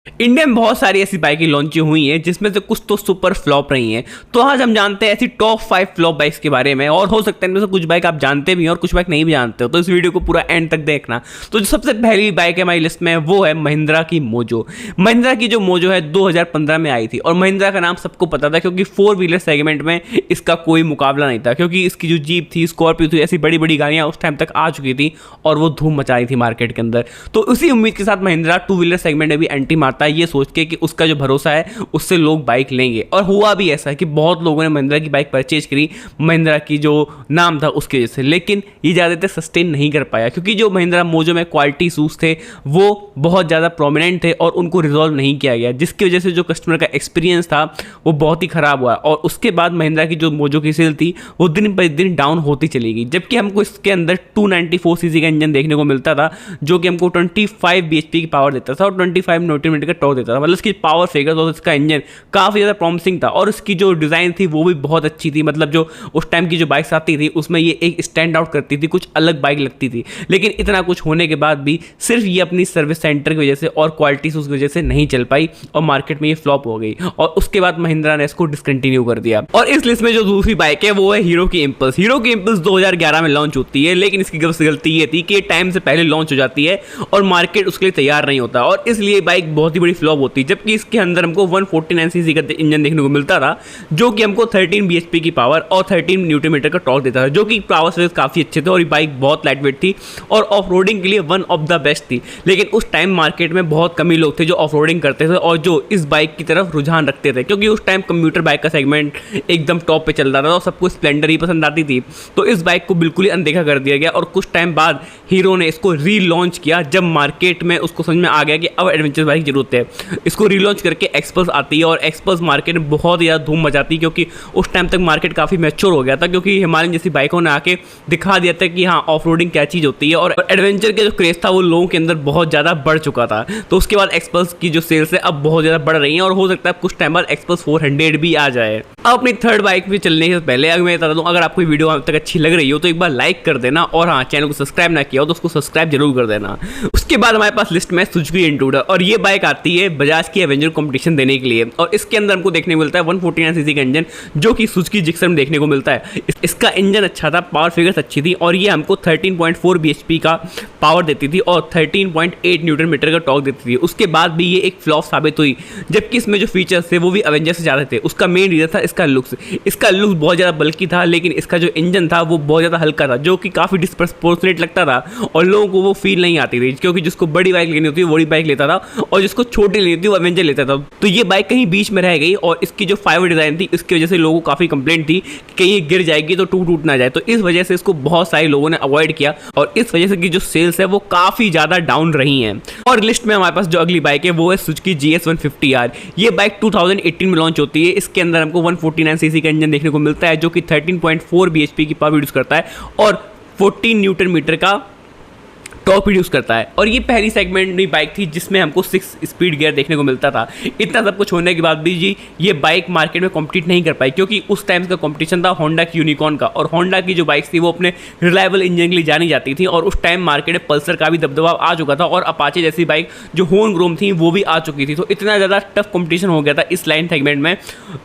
India में बहुत सारी ऐसी बाइकें लॉन्च हुई हैं जिसमें से कुछ तो सुपर फ्लॉप रही हैं। तो आज हम जानते हैं ऐसी टॉप 5 फ्लॉप बाइक्स के बारे में, और हो सकता है इनमें से कुछ बाइक आप जानते भी हैं और कुछ बाइक नहीं भी जानते हो। तो इस वीडियो को पूरा एंड तक देखना। तो जो सबसे पहली बाइक है हमारी लिस्ट में वो है महिंद्रा की मोजो। महिंद्रा की जो मोजो है 2015 में आई थी, और महिंद्रा का नाम सबको पता था क्योंकि 4 व्हीलर सेगमेंट में इसका कोई मुकाबला नहीं था, क्योंकि इसकी जो जीप थी, स्कॉर्पियो थी, ऐसी बड़ी बड़ी गाड़ियाँ उस टाइम तक आ चुकी थी और वो धूम मचा रही थी मार्केट के अंदर। तो उसी उम्मीद के साथ महिंद्रा 2 व्हीलर सेगमेंट में भी एंट्री मारता है, ये सोच के कि उसका जो भरोसा है उससे लोग बाइक लेंगे। और हुआ भी ऐसा कि बहुत लोगों ने महिंद्रा की बाइक परचेज करी महिंद्रा की जो नाम था उसके वजह से, लेकिन ये ज़्यादा देर सस्टेन नहीं कर पाया क्योंकि जो महिंद्रा मोजो में क्वालिटी इशूज थे वो बहुत ज़्यादा प्रोमिनेंट थे और उनको रिजॉल्व नहीं किया गया, जिसकी वजह से जो कस्टमर का एक्सपीरियंस था वो बहुत ही ख़राब हुआ। और उसके बाद महिंद्रा की जो मोजो की सेल थी वो दिन पर दिन डाउन होती चली गई, जबकि हमको इसके अंदर 294 सीसी का इंजन देखने को मिलता था जो कि हमको 25 bhp की पावर देता था और 25 न्यूटन मीटर का टॉर्क देता था। मतलब इसकी पावर फिगर और इसका इंजन काफ़ी ज़्यादा प्रॉमिसिंग था, और इसकी जो डिज़ाइन थी वो भी बहुत अच्छी थी। मतलब जो उस टाइम की जो बाइक्स आती थी उसमें ये एक स्टैंड आउट करती थी, कुछ अलग बाइक लगती थी। लेकिन इतना कुछ होने के बाद भी सिर्फ ये अपनी सर्विस सेंटर की वजह से और क्वालिटी उसकी वजह से नहीं चल पाई और मार्केट में ये फ्लॉप हो गई, और उसके बाद महिंद्रा ने इसको डिसकंटिन्यू कर दिया। और इस लिस्ट में जो दूसरी बाइक है वो है हीरो की इम्पल्स। हीरो की इम्पल्स 2011 में लॉन्च होती है, लेकिन इसकी गलती ये थी कि टाइम से पहले लॉन्च हो जाती है और मार्केट उसके लिए तैयार नहीं होता, और इसलिए बाइक बहुत ही बड़ी फ्लॉप होती है। जबकि इसके अंदर हमको 149 सीसी का इंजन देखने को मिलता था जो कि हमको 13 bhp की पावर और 13 न्यूटन मीटर का टॉर्क देता था, जो कि पावर सर्विस काफ़ी अच्छे थे और ये बाइक बहुत लाइट वेट थी और ऑफ रोडिंग के लिए वन ऑफ द बेस्ट थी। लेकिन उस टाइम मार्केट में बहुत कम ही लोग थे जो ऑफ रोडिंग करते थे और जो इस बाइक की तरफ रुझान रखते थे, क्योंकि उस टाइम कंप्यूटर बाइक का सेगमेंट एकदम टॉप पे चल रहा था और सबको स्प्लेंडर ही पसंद आती थी। तो इस बाइक को बिल्कुल ही अनदेखा कर दिया गया, और कुछ टाइम बाद हीरो ने इसको रीलॉन्च किया जब मार्केट में उसको समझ में आ गया कि अब एडवेंचर बाइक की जरूरत है। इसको रीलॉन्च करके एक्सपल्स आती है और एक्सपल्स मार्केट में बहुत ज़्यादा धूम मचाती है, क्योंकि उस टाइम तक मार्केट काफ़ी मैच्योर हो गया था, क्योंकि हिमालयन जैसी बाइकों ने आके दिखा दिया था कि हाँ ऑफ रोडिंग क्या चीज़ होती है, और एडवेंचर के जो क्रेज था वो लोगों के अंदर बहुत ज़्यादा बढ़ चुका था। तो उसके बाद एक्सपल्स की जो सेल्स है अब बहुत ज़्यादा बढ़ रही हैं, और हो सकता है कुछ टाइम बाद एक्सपल्स 400 भी आ जाए। अब अपनी थर्ड बाइक पे चलने से पहले अगर मैं बता दूँ, अगर आपको वीडियो अब तक अच्छी लग रही हो तो एक बार लाइक कर देना, और हाँ चैनल को सब्सक्राइब ना किया हो तो उसको सब्सक्राइब जरूर कर देना। उसके बाद हमारे पास लिस्ट में सुजुकी इंट्रूडर, और ये बाइक आती है बजाज की एवेंजर कंपटीशन देने के लिए, और इसके अंदर हमको देखने को मिलता है 149 सीसी का इंजन जो कि सुजुकी जिक्सर में देखने को मिलता है। इसका इंजन अच्छा था, पावर फिगर्स अच्छी थी, और ये हमको 13.4 bhp का पावर देती थी और 13.8 न्यूटन मीटर का टॉर्क देती थी। उसके बाद भी ये एक फ्लॉप साबित हुई, जबकि इसमें जो फीचर्स थे वो भी एवेंजर से ज़्यादा थे। उसका मेन रीज़न था इसका लुक्स। इसका लुक्स बहुत ज़्यादा बल्कि था, लेकिन इसका जो इंजन था वो बहुत ज़्यादा हल्का था, जो कि काफ़ी डिस्प्रपोर्शनेट लगता था और लोगों को वो फील नहीं आती थी, क्योंकि जिसको बड़ी बाइक लेनी होती है वो बड़ी बाइक लेता था और जिसको छोटी लेनी थी वो एवेंजर लेता था। तो ये बाइक कहीं बीच में रह गई, और इसकी जो फाइबर डिज़ाइन थी इसकी वजह से लोगों को काफ़ी कंप्लेंट थी कि कहीं गिर जाएगी तो टूट ना जाए। तो इस वजह से इसको बहुत सारे लोगों ने अवॉइड किया, और इस वजह से की जो सेल्स है वो काफ़ी ज़्यादा डाउन रही हैं। और लिस्ट में हमारे पास जो अगली बाइक है वो है सुजुकी GS150R। ये बाइक 2018 में लॉन्च होती है। इसके अंदर हमको 149 सीसी का इंजन देखने को मिलता है जो कि 13.4 bhp की पावर प्रोड्यूस करता है और 14 न्यूटन मीटर का टॉर्क प्रोड्यूस करता है। और ये पहली सेगमेंट की बाइक थी जिसमें हमको 6 स्पीड गियर देखने को मिलता था। इतना सब कुछ होने के बाद भी जी ये बाइक मार्केट में कॉम्पिटिट नहीं कर पाई, क्योंकि उस टाइम का कॉम्पिटिशन था होंडा की यूनिकॉर्न का, और होंडा की जो बाइक्स थी वो अपने रिलायबल इंजन के लिए जानी जाती थी, और उस टाइम मार्केट में पल्सर का भी दबदबा आ चुका था और अपाचे जैसी बाइक जो होम ग्रोम थी वो भी आ चुकी थी। तो इतना ज़्यादा टफ कॉम्पिटिशन हो गया था इस लाइन सेगमेंट में,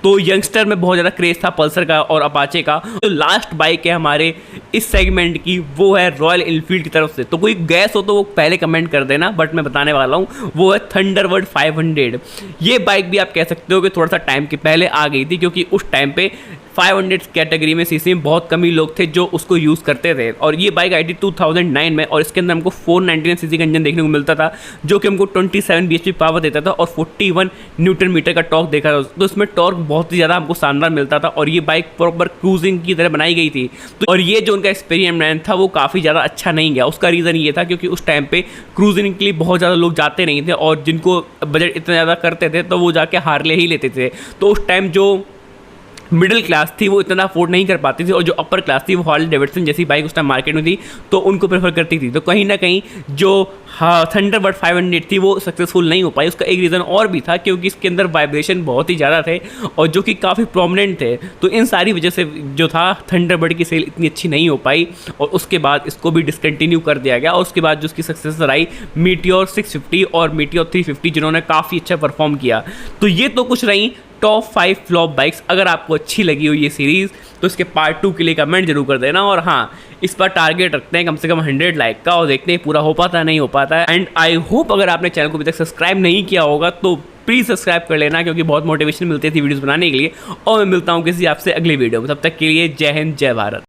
तो यंगस्टर में बहुत ज़्यादा क्रेज था पल्सर का और अपाचे का। तो लास्ट बाइक है हमारे इस सेगमेंट की वो है रॉयल एनफील्ड की तरफ से। तो कोई गैस हो तो वो पहले कमेंट कर देना, बट मैं बताने वाला हूँ वो है थंडरबर्ड 500। ये बाइक भी आप कह सकते हो कि थोड़ा सा टाइम के पहले आ गई थी, क्योंकि उस टाइम पे 500 कैटेगरी में सीसी में बहुत कम ही लोग थे जो उसको यूज़ करते थे। और ये बाइक आई थी 2009 में, और इसके अंदर हमको 499 सीसी का इंजन देखने को मिलता था जो कि हमको 27 bhp पावर देता था और 41 न्यूटन मीटर का टॉर्क देखा था। तो इसमें टॉर्क बहुत ही ज़्यादा हमको शानदार मिलता था, और ये बाइक प्रॉपर क्रूजिंग की तरह बनाई गई थी। तो और ये जो उनका एक्सपेरिमेंट था वो काफ़ी ज़्यादा अच्छा नहीं गया। उसका रीज़न ये था क्योंकि उस टाइम पे क्रूजिंग के लिए बहुत ज़्यादा लोग जाते नहीं थे, और जिनको बजट इतना ज़्यादा करते थे तो वो जाके हार्ले ही लेते थे। तो उस टाइम जो मिडिल क्लास थी वो इतना अफोर्ड नहीं कर पाती थी, और जो अपर क्लास थी वो हार्ले डेविडसन जैसी बाइक उस टाइम मार्केट में थी तो उनको प्रेफर करती थी। तो कहीं ना कहीं जो हाँ, थंडरबर्ड 500 थी वो सक्सेसफुल नहीं हो पाई। उसका एक रीज़न और भी था क्योंकि इसके अंदर वाइब्रेशन बहुत ही ज़्यादा थे और जो कि काफ़ी प्रोमिनेंट थे। तो इन सारी वजह से जो था थंडरबर्ड की सेल इतनी अच्छी नहीं हो पाई और उसके बाद इसको भी डिसकंटिन्यू कर दिया गया। और उसके बाद जो उसकी सक्सेसर आई मीटियोर 650 और मीटियोर 350 जिन्होंने काफ़ी अच्छा परफॉर्म किया। तो ये तो कुछ रही टॉप 5 फ्लॉप बाइक्स। अगर आपको अच्छी लगी हो ये सीरीज़ तो इसके पार्ट 2 के लिए कमेंट जरूर कर देना। और हाँ, इस पर टारगेट रखते हैं कम से कम 100 लाइक का और देखते हैं पूरा हो पाता है नहीं हो पाता है। एंड आई होप अगर आपने चैनल को अभी तक सब्सक्राइब नहीं किया होगा तो प्लीज़ सब्सक्राइब कर लेना क्योंकि बहुत मोटिवेशन मिलती थी वीडियोस बनाने के लिए। और मैं मिलता हूँ किसी आपसे अगली वीडियो में, तब तक के लिए जय हिंद जय भारत।